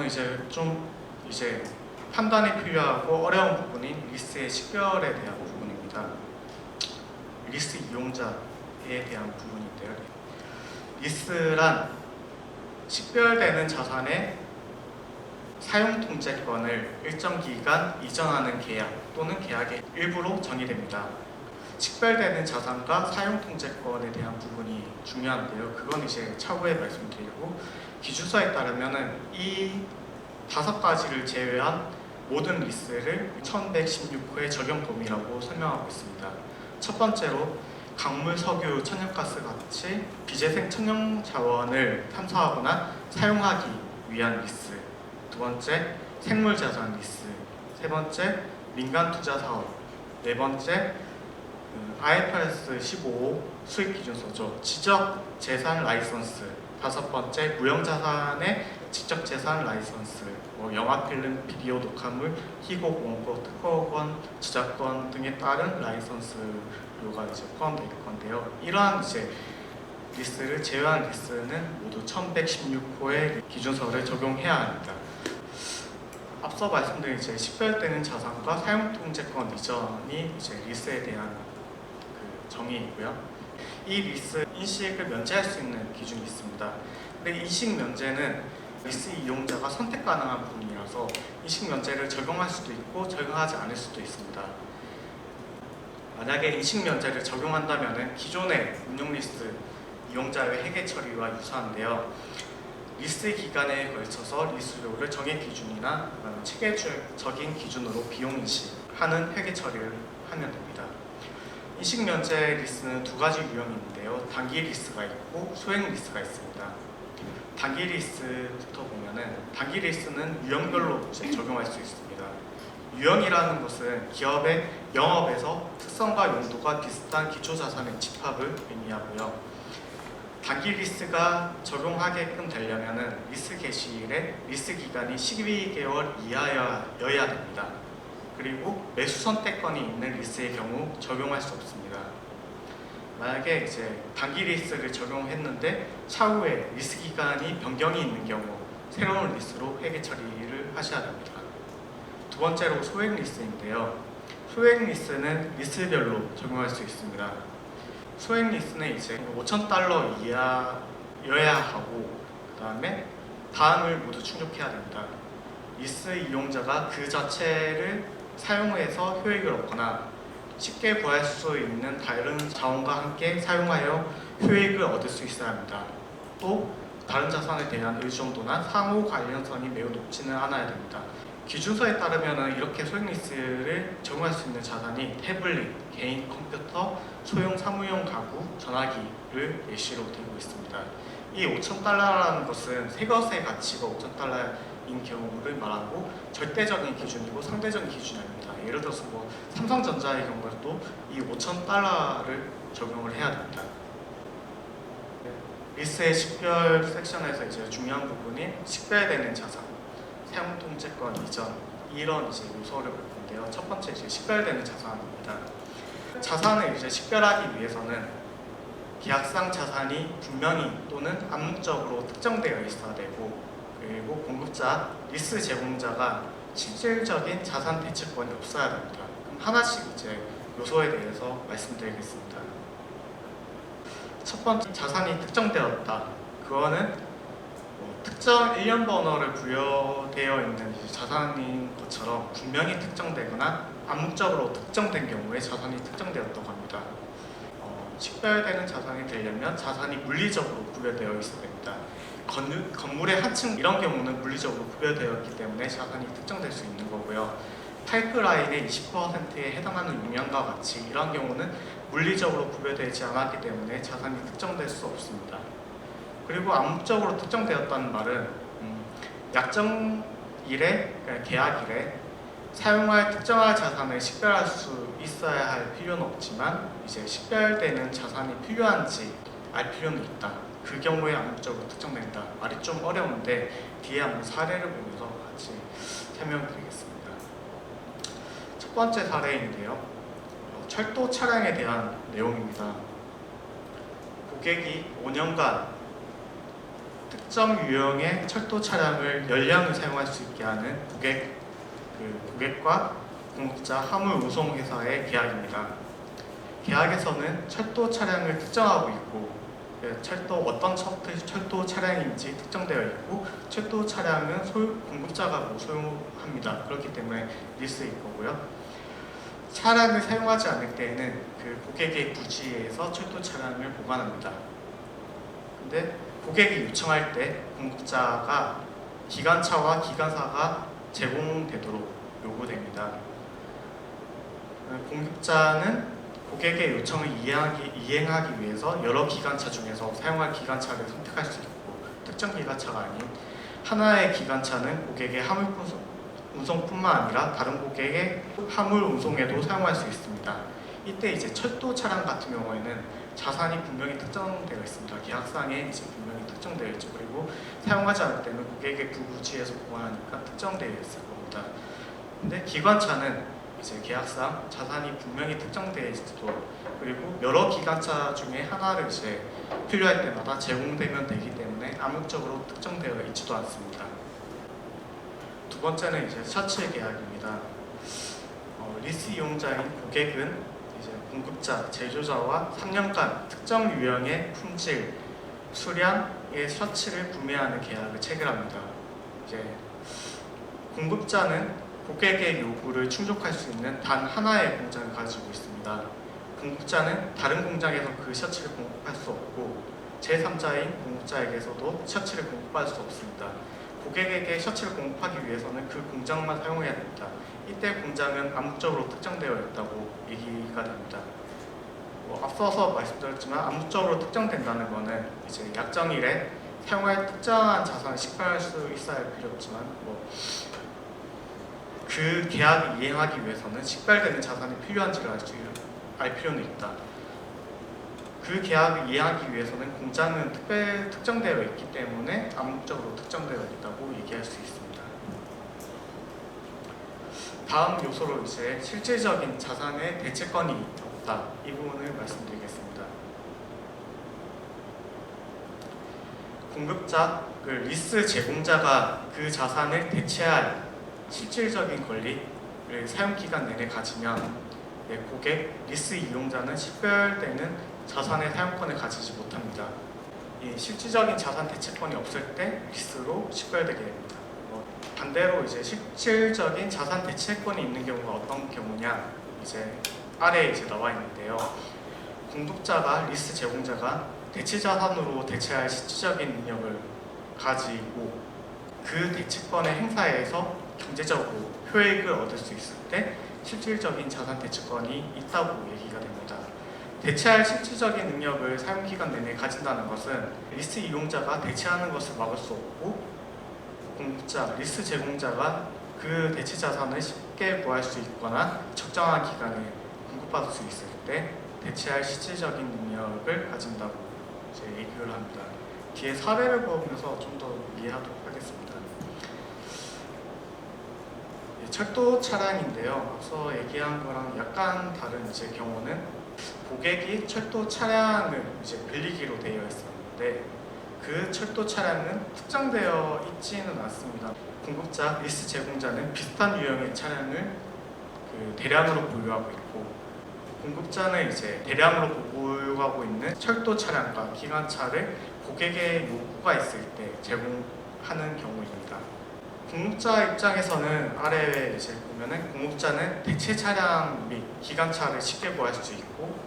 이거는 이제 판단이 필요하고 어려운 부분인 리스의 식별에 대한 부분입니다. 리스 이용자에 대한 부분인데요. 리스란 식별되는 자산의 사용 통제권을 일정 기간 이전하는 계약 또는 계약의 일부로 정의됩니다. 식별되는 자산과 사용 통제권에 대한 부분이 중요한데요. 그건 이제 차후에 말씀드리고, 기준서에 따르면은 이 5가지를 제외한 모든 리스를 1116호의 적용 범위라고 설명하고 있습니다. 첫 번째로 강물, 석유, 천연가스 같이 비재생 천연자원을 탐사하거나 사용하기 위한 리스. 두 번째, 생물자산 리스. 세 번째, 민간투자사업. 네 번째, IFRS 15 수익기준서죠. 지적재산 라이선스. 다섯 번째, 무형자산의 지적재산 라이선스. 영화, 필름, 비디오, 녹화물, 희곡, 원고, 특허권, 저작권 등에 따른 라이선스료가 이제 포함되어 있을 건데요. 이러한 이제 리스를 제외한 리스는 모두 1116호의 기준서를 적용해야 합니다. 앞서 말씀드린 이제 식별되는 자산과 사용통제권 이전이 이제 리스에 대한 정의이고요. 이 리스 인식을 면제할 수 있는 기준이 있습니다. 근데 인식 면제는 리스 이용자가 선택 가능한 부분이라서 인식 면제를 적용할 수도 있고 적용하지 않을 수도 있습니다. 만약에 인식 면제를 적용한다면 기존의 운용 리스 이용자의 회계 처리와 유사한데요. 리스 기간에 걸쳐서 리스료를 정액 기준이나 체계적인 기준으로 비용 인식하는 회계 처리를 하면 됩니다. 인식 면제 리스는 두 가지 유형인데요. 단기 리스가 있고 소액 리스가 있습니다. 단기 리스부터 보면은 단기 리스는 유형별로 적용할 수 있습니다. 유형이라는 것은 기업의 영업에서 특성과 용도가 비슷한 기초자산의 집합을 의미하고요. 단기 리스가 적용하게끔 되려면은 리스 개시일에 리스 기간이 12개월 이하여야 됩니다. 그리고 매수 선택권이 있는 리스의 경우 적용할 수 없습니다. 만약에 이제 단기 리스를 적용했는데 차후에 리스 기간이 변경이 있는 경우 새로운 리스로 회계 처리를 하셔야 됩니다. 두 번째로 소액 리스인데요. 소액 리스는 리스별로 적용할 수 있습니다. 소액 리스는 이제 $5,000 이하여야 하고 다음을 모두 충족해야 됩니다. 리스 이용자가 그 자체를 사용해서 효익을 얻거나 쉽게 구할 수 있는 다른 자원과 함께 사용하여 효익을 얻을 수 있어야 합니다. 또 다른 자산에 대한 의존도나 상호 관련성이 매우 높지는 않아야 됩니다. 기준서에 따르면 이렇게 소액 리스를 적용할 수 있는 자산이 태블릿, 개인 컴퓨터, 소형 사무용 가구, 전화기를 예시로 들고 있습니다. 이 $5,000라는 것은 새 것의 가치가 $5,000인 경우를 말하고 절대적인 기준이고 상대적인 기준이 아닙니다. 예를 들어서 삼성전자의 경우에도 이 $5,000를 적용을 해야 됩니다. 리스의 식별 섹션에서 이제 중요한 부분이 식별되는 자산, 사용통제권 이전, 이런 이제 요소를 볼 건데요. 첫 번째 이제 식별되는 자산입니다. 자산을 이제 식별하기 위해서는 계약상 자산이 분명히 또는 암묵적으로 특정되어 있어야 되고, 그리고 공급자, 리스 제공자가 실질적인 자산 대체권이 없어야 됩니다. 그럼 하나씩 이제 요소에 대해서 말씀드리겠습니다. 첫 번째, 자산이 특정되었다. 그거는 특정 일련 번호를 부여되어 있는 자산인 것처럼 분명히 특정되거나 암묵적으로 특정된 경우에 자산이 특정되었다고 합니다. 식별되는 자산이 되려면 자산이 물리적으로 구별되어 있어야 됩니다. 건물의 하층 이런 경우는 물리적으로 구별되었기 때문에 자산이 특정될 수 있는 거고요. 파이프라인의 20%에 해당하는 용량과 같이 이런 경우는 물리적으로 구별되지 않았기 때문에 자산이 특정될 수 없습니다. 그리고 암묵적으로 특정되었다는 말은 약정일에, 그러니까 계약일에 사용할 특정한 자산을 식별할 수 있어야 할 필요는 없지만 이제 식별되는 자산이 필요한지 알 필요는 있다. 그 경우에 암묵적으로 특정된다. 말이 좀 어려운데 뒤에 한번 사례를 보면서 같이 설명드리겠습니다. 첫 번째 사례인데요. 철도 차량에 대한 내용입니다. 고객이 5년간 특정 유형의 철도 차량을 연량을 사용할 수 있게 하는 고객과 공급자 화물 운송 회사의 계약입니다. 계약에서는 철도 차량을 특정하고 있고 어떤 철도 차량인지 특정되어 있고 철도 차량은 공급자가 소유합니다. 그렇기 때문에 리스일 거고요. 차량을 사용하지 않을 때에는 그 고객의 부지에서 철도 차량을 보관합니다. 근데 고객이 요청할 때 공급자가 기관차와 기관사가 제공되도록 요구됩니다. 공급자는 고객의 요청을 이행하기 위해서 여러 기관차 중에서 사용할 기관차를 선택할 수 있고 특정 기관차가 아닌 하나의 기관차는 고객의 화물 운송뿐만 아니라 다른 고객의 화물 운송에도 사용할 수 있습니다. 이때 이제 철도 차량 같은 경우에는 자산이 분명히 특정되어 있습니다. 계약상에 이제 분명히 특정되어 있죠. 그리고 사용하지 않을 때는 고객의 부지에서 보관하니까 특정되어 있을 겁니다. 근데 기관차는 이제 계약상 자산이 분명히 특정되어 있어도 그리고 여러 기관차 중에 하나를 이제 필요할 때마다 제공되면 되기 때문에 암묵적으로 특정되어 있지도 않습니다. 두 번째는 이제 셔츠 계약입니다. 리스 이용자인 고객은 이제 공급자, 제조자와 3년간 특정 유형의 품질, 수량의 셔츠를 구매하는 계약을 체결합니다. 이제 공급자는 고객의 요구를 충족할 수 있는 단 하나의 공장을 가지고 있습니다. 공급자는 다른 공장에서 그 셔츠를 공급할 수 없고 제3자인 공급자에게서도 셔츠를 공급할 수 없습니다. 고객에게 셔츠를 공급하기 위해서는 그 공장만 사용해야 됩니다. 이때 공장은 암묵적으로 특정되어 있다고 얘기가 됩니다. 앞서서 말씀드렸지만 암묵적으로 특정된다는 것은 이제 약정일에 사용할 특정한 자산을 식별할 수 있어야 할 필요 없지만 그 계약을 이행하기 위해서는 식별되는 자산이 필요한지를 알 필요는 있다. 그 계약을 이해하기 위해서는 공장은 특정되어 있기 때문에 암묵적으로 특정되어 있다고 얘기할 수 있습니다. 다음 요소로 이제 실질적인 자산의 대체권이 없다. 이 부분을 말씀드리겠습니다. 공급자, 리스 제공자가 그 자산을 대체할 실질적인 권리를 사용기간 내내 가지면 고객, 리스 이용자는 식별되는 자산의 사용권을 가지지 못합니다. 이 실질적인 자산 대체권이 없을 때 리스로 식별되게 됩니다. 반대로 이제 실질적인 자산 대체권이 있는 경우가 어떤 경우냐? 이제 아래에 이제 나와 있는데요. 공급자가 리스 제공자가 대체 자산으로 대체할 실질적인 능력을 가지고 그 대체권의 행사에서 경제적으로 효익을 얻을 수 있을 때 실질적인 자산 대체권이 있다고 얘기가 됩니다. 대체할 실질적인 능력을 사용기간 내내 가진다는 것은 리스 이용자가 대체하는 것을 막을 수 없고 공급자, 리스 제공자가 그 대체 자산을 쉽게 구할 수 있거나 적정한 기간에 공급받을 수 있을 때 대체할 실질적인 능력을 가진다고 이제 얘기를 합니다. 뒤에 사례를 보면서 좀 더 이해하도록 하겠습니다. 철도 차량인데요. 앞서 얘기한 거랑 약간 다른 이제 경우는 고객이 철도 차량을 이제 빌리기로 되어 있었는데 그 철도 차량은 특정되어 있지는 않습니다. 공급자, 리스 제공자는 비슷한 유형의 차량을 대량으로 보유하고 있고 공급자는 이제 대량으로 보유하고 있는 철도 차량과 기관차를 고객의 요구가 있을 때 제공하는 경우입니다. 공급자 입장에서는 아래에 이제 보면은 공급자는 대체 차량 및 기관차를 쉽게 구할 수 있고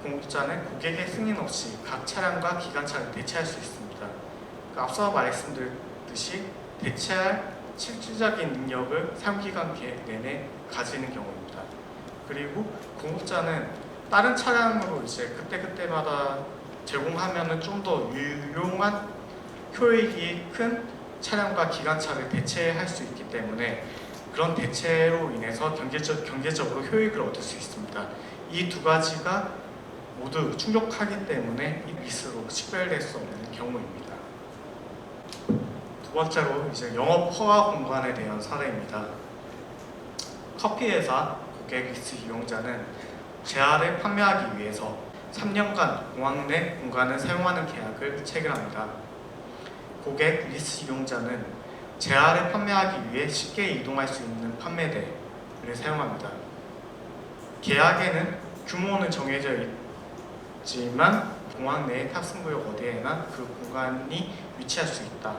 공급자는 고객의 승인 없이 각 차량과 기관차를 대체할 수 있습니다. 그러니까 앞서 말씀드렸듯이 대체할 실질적인 능력을 사용기간 내내 가지는 경우입니다. 그리고 공급자는 다른 차량으로 이제 그때그때마다 제공하면은 좀 더 유용한 효익이 큰 차량과 기관차를 대체할 수 있기 때문에 그런 대체로 인해서 경제적으로 효익을 얻을 수 있습니다. 이 두 가지가 모두 충족하기 때문에 이 리스로 식별될 수 없는 경우입니다. 두 번째로 이제 영업 허가 공간에 대한 사례입니다. 커피회사 고객 리스 이용자는 재화를 판매하기 위해서 3년간 공항 내 공간을 사용하는 계약을 체결합니다. 고객, 리스 이용자는 재화를 판매하기 위해 쉽게 이동할 수 있는 판매대를 사용합니다. 계약에는 규모는 정해져 있지만 공항 내 탑승구역 어디에나 그 공간이 위치할 수 있다.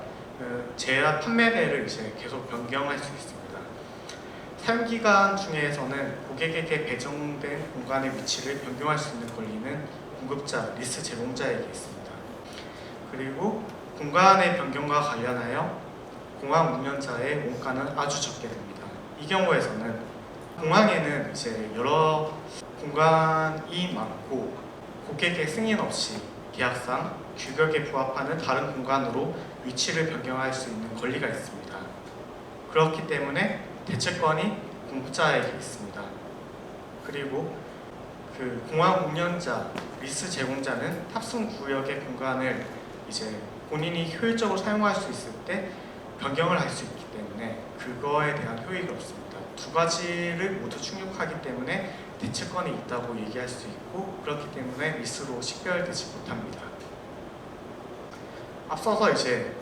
재화 판매대를 이제 계속 변경할 수 있습니다. 사용기간 중에서는 고객에게 배정된 공간의 위치를 변경할 수 있는 권리는 공급자, 리스 제공자에게 있습니다. 그리고 공간의 변경과 관련하여 공항 운영자의 원가는 아주 적게 됩니다. 이 경우에서는 공항에는 이제 여러 공간이 많고 고객의 승인 없이 계약상 규격에 부합하는 다른 공간으로 위치를 변경할 수 있는 권리가 있습니다. 그렇기 때문에 대체권이 공급자에게 있습니다. 그리고 그 공항 운영자, 리스 제공자는 탑승 구역의 공간을 이제 본인이 효율적으로 사용할 수 있을 때 변경을 할 수 있기 때문에 그거에 대한 효익이 없습니다. 두 가지를 모두 충족하기 때문에 대체권이 있다고 얘기할 수 있고 그렇기 때문에 리스로 식별되지 못합니다. 앞서서 이제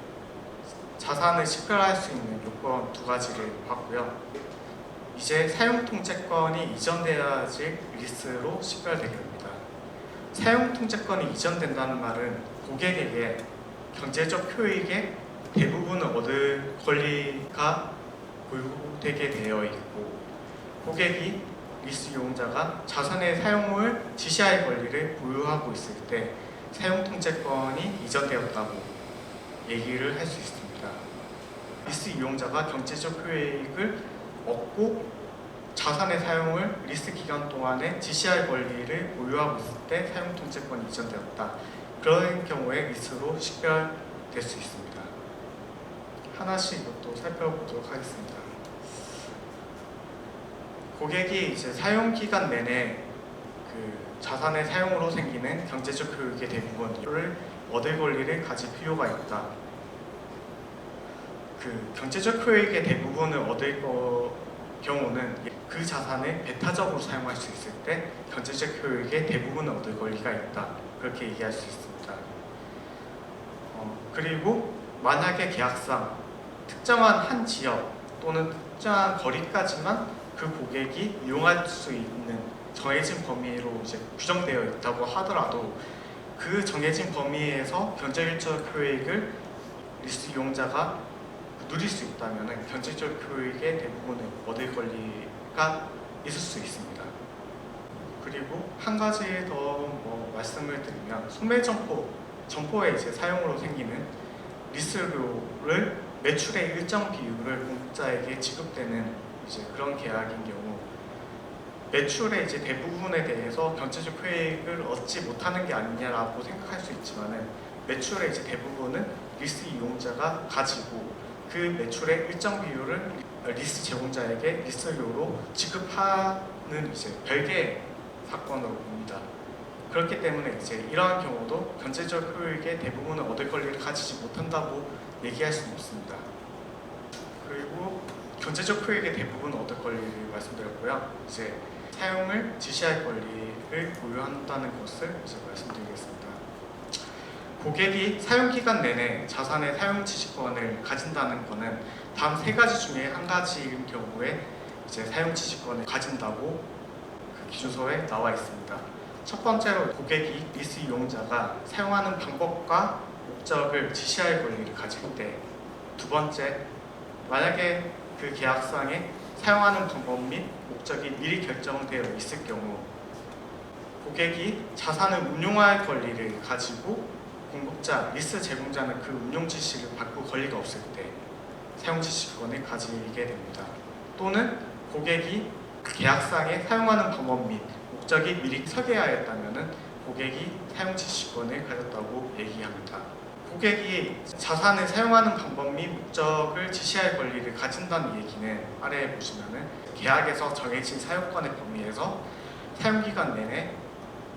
자산을 식별할 수 있는 요건 두 가지를 봤고요. 이제 사용통제권이 이전되어야지 리스로 식별되게 됩니다. 사용통제권이 이전된다는 말은 고객에게 경제적 효익의 대부분을 얻을 권리가 보유되게 되어 있고 고객이 리스 이용자가 자산의 사용을 지시할 권리를 보유하고 있을 때 사용통제권이 이전되었다고 얘기를 할 수 있습니다. 리스 이용자가 경제적 효익을 얻고 자산의 사용을 리스 기간 동안에 지시할 권리를 보유하고 있을 때 사용통제권이 이전되었다. 그런 경우에 리스로 식별될 수 있습니다. 하나씩 이것도 살펴보도록 하겠습니다. 고객이 이제 사용 기간 내내 그 자산의 사용으로 생기는 경제적 효익의 대부분을 얻을 권리를 가질 필요가 있다. 그 경제적 효익의 대부분을 얻을 경우는 그 자산을 배타적으로 사용할 수 있을 때 경제적 효익의 대부분을 얻을 권리가 있다. 그렇게 얘기할 수 있습니다. 그리고 만약에 계약상 특정한 한 지역 또는 특정한 거리까지만 그 고객이 이용할 수 있는 정해진 범위로 이제 규정되어 있다고 하더라도 그 정해진 범위에서 경제적 효익을 리스 이용자가 누릴 수 있다면 경제적 효익의 대부분을 얻을 권리가 있을 수 있습니다. 그리고 한 가지 더 말씀을 드리면 소매 점포의 이제 사용으로 생기는 리스료를 매출의 일정 비율을 공급자에게 지급되는 이제 그런 계약인 경우 매출의 이제 대부분에 대해서 경제적 효익을 얻지 못하는 게 아니냐라고 생각할 수 있지만은 매출의 이제 대부분은 리스 이용자가 가지고 그 매출의 일정 비율을 리스 제공자에게 리스료로 지급하는 이제 별개의 사건으로 봅니다. 그렇기 때문에 이제 이러한 경우도 경제적 효익의 대부분을 얻을 권리를 가지지 못한다고 얘기할 수는 없습니다. 그리고 경제적 효익의 대부분 얻을 권리를 말씀드렸고요. 이제 사용을 지시할 권리를 보유한다는 것을 이제 말씀드리겠습니다. 고객이 사용 기간 내내 자산의 사용 지시권을 가진다는 것은 다음 세 가지 중에 한 가지인 경우에 이제 사용 지시권을 가진다고 그 기준서에 나와 있습니다. 첫 번째로 고객이 리스 이용자가 사용하는 방법과 목적을 지시할 권리를 가질 때, 두 번째, 만약에 그 계약상에 사용하는 방법 및 목적이 미리 결정되어 있을 경우 고객이 자산을 운용할 권리를 가지고 공급자, 리스 제공자는 그 운용 지시를 받고 권리가 없을 때 사용 지시권을 가지게 됩니다. 또는 고객이 계약상에 사용하는 방법 및 목적이 미리 설계하였다면 고객이 사용 지시권을 가졌다고 얘기합니다. 고객이 자산을 사용하는 방법 및 목적을 지시할 권리를 가진다는 얘기는 아래에 보시면은 계약에서 정해진 사용권의 범위에서 사용기간 내내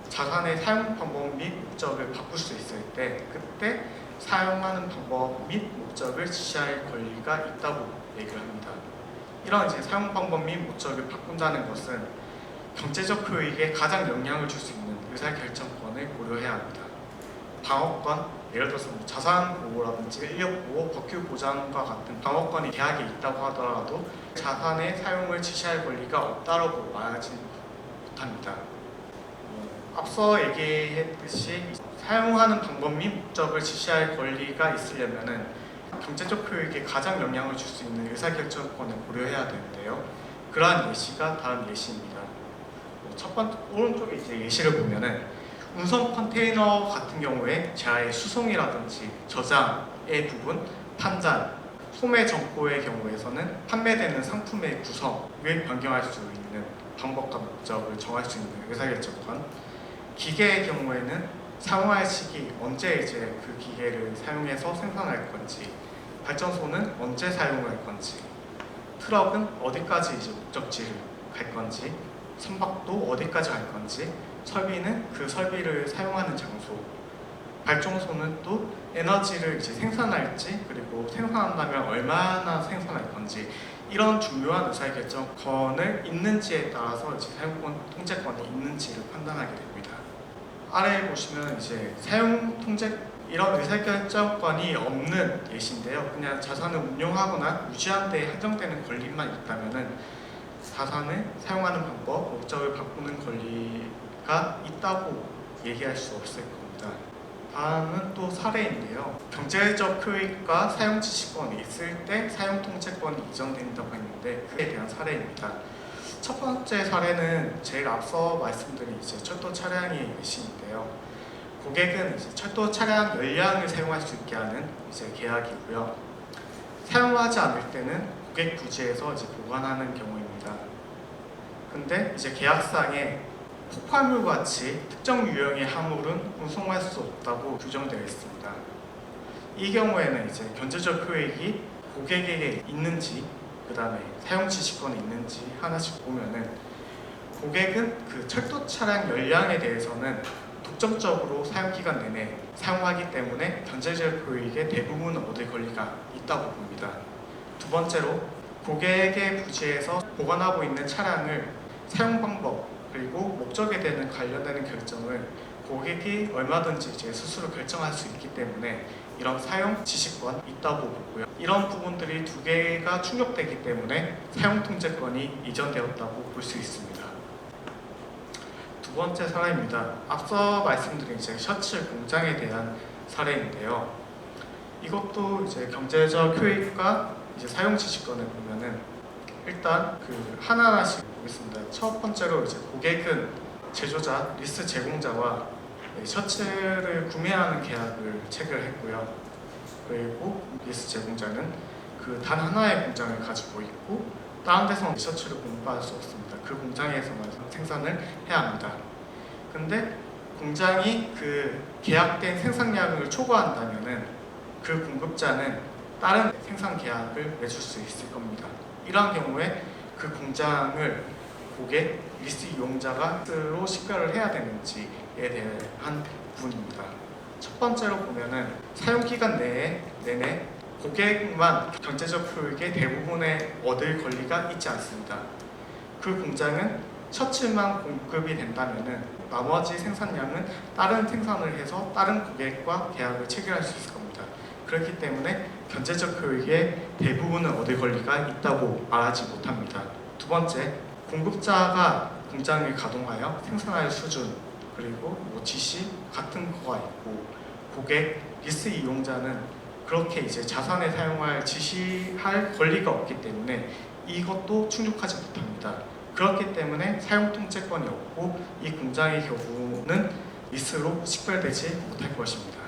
자산의 사용 방법 및 목적을 바꿀 수 있을 때 그때 사용하는 방법 및 목적을 지시할 권리가 있다고 얘기를 합니다. 이런 이제 사용 방법 및 목적을 바꾼다는 것은 경제적 효익에 가장 영향을 줄 수 있는 의사결정권을 고려해야 합니다. 방어권, 예를 들어서 뭐 자산 보호라든지 인력 보호, 법규 보장과 같은 방어권이 계약에 있다고 하더라도 자산의 사용을 지시할 권리가 없다라고 말하지 못합니다. 앞서 얘기했듯이 사용하는 방법 및 목적을 지시할 권리가 있으려면은 경제적 효익에 가장 영향을 줄 수 있는 의사결정권을 고려해야 되는데요. 그러한 예시가 다음 예시입니다. 첫 번째 오른쪽에 이제 예시를 보면은 운송 컨테이너 같은 경우에 재화의 수송이라든지 저장의 부분, 판단, 소매 점포의 경우에서는 판매되는 상품의 구성을 변경할 수 있는 방법과 목적을 정할 수 있는 의사결정권. 기계의 경우에는 사용할 시기, 언제 이제 그 기계를 사용해서 생산할 건지, 발전소는 언제 사용할 건지, 트럭은 어디까지 이제 목적지를 갈 건지, 선박도 어디까지 갈 건지, 설비는 그 설비를 사용하는 장소, 발전소는 또 에너지를 이제 생산할지, 그리고 생산한다면 얼마나 생산할 건지, 이런 중요한 의사결정권을 있는지에 따라서 이제 사용권 통제권이 있는지를 판단하게 됩니다. 아래에 보시면 이제 사용 통제 이런 의사결정권이 없는 예시인데요. 그냥 자산을 운용하거나 유지하는 데 한정되는 권리만 있다면은 자산을 사용하는 방법, 목적을 바꾸는 권리가 있다고 얘기할 수 없을 겁니다. 다음은 또 사례인데요. 경제적 효익과 사용 지시권이 있을 때 사용 통제권이 이전된다고 했는데 그에 대한 사례입니다. 첫 번째 사례는 제일 앞서 말씀드린 이제 철도 차량의 예시인데요. 고객은 이제 철도 차량 열량을 사용할 수 있게 하는 이제 계약이고요. 사용하지 않을 때는 고객 부지에서 이제 보관하는 경우입니다. 근데 이제 계약상에 폭발물 같이 특정 유형의 화물은 운송할 수 없다고 규정되어 있습니다. 이 경우에는 이제 경제적 효익이 고객에게 있는지, 그 다음에 사용 지시권이 있는지 하나씩 보면은 고객은 그 철도 차량 열량에 대해서는 독점적으로 사용 기간 내내 사용하기 때문에 경제적 효익의 대부분을 얻을 권리가 있다고 봅니다. 두 번째로 고객의 부지에서 보관하고 있는 차량을 사용 방법 그리고 목적에 대한 관련되는 결정을 고객이 얼마든지 이제 스스로 결정할 수 있기 때문에 이런 사용 지시권 있다고 보고요. 이런 부분들이 두 개가 충족되기 때문에 사용 통제권이 이전되었다고 볼 수 있습니다. 두 번째 사례입니다. 앞서 말씀드린 이제 셔츠 공장에 대한 사례인데요. 이것도 이제 경제적 효익과 이제 사용 지시권을 보면은 일단 그 하나하나씩 보겠습니다. 첫 번째로 이제 고객은 제조자, 리스 제공자와 셔츠를 구매하는 계약을 체결했고요. 그리고 리스 제공자는 그 단 하나의 공장을 가지고 있고 다른 데서는 셔츠를 공급할 수 없습니다. 그 공장에서만 생산을 해야 합니다. 근데 공장이 그 계약된 생산량을 초과한다면은 그 공급자는 다른 생산 계약을 맺을 수 있을 겁니다. 이러한 경우에 그 공장을 고객, 리스 이용자가 스스로 식별을 해야 되는지에 대한 부분입니다. 첫 번째로 보면은 사용 기간 내내 고객만 경제적 효익의 대부분에 얻을 권리가 있지 않습니다. 그 공장은 셔츠만 공급이 된다면은 나머지 생산량은 다른 생산을 해서 다른 고객과 계약을 체결할 수 있을 겁니다. 그렇기 때문에 경제적 효익의 대부분을 얻을 권리가 있다고 말하지 못합니다. 두 번째, 공급자가 공장을 가동하여 생산할 수준 그리고 뭐 지시 같은 거가 있고 고객, 리스 이용자는 그렇게 이제 자산에 사용할 지시할 권리가 없기 때문에 이것도 충족하지 못합니다. 그렇기 때문에 사용 통제권이 없고 이 공장의 경우는 리스로 식별되지 못할 것입니다.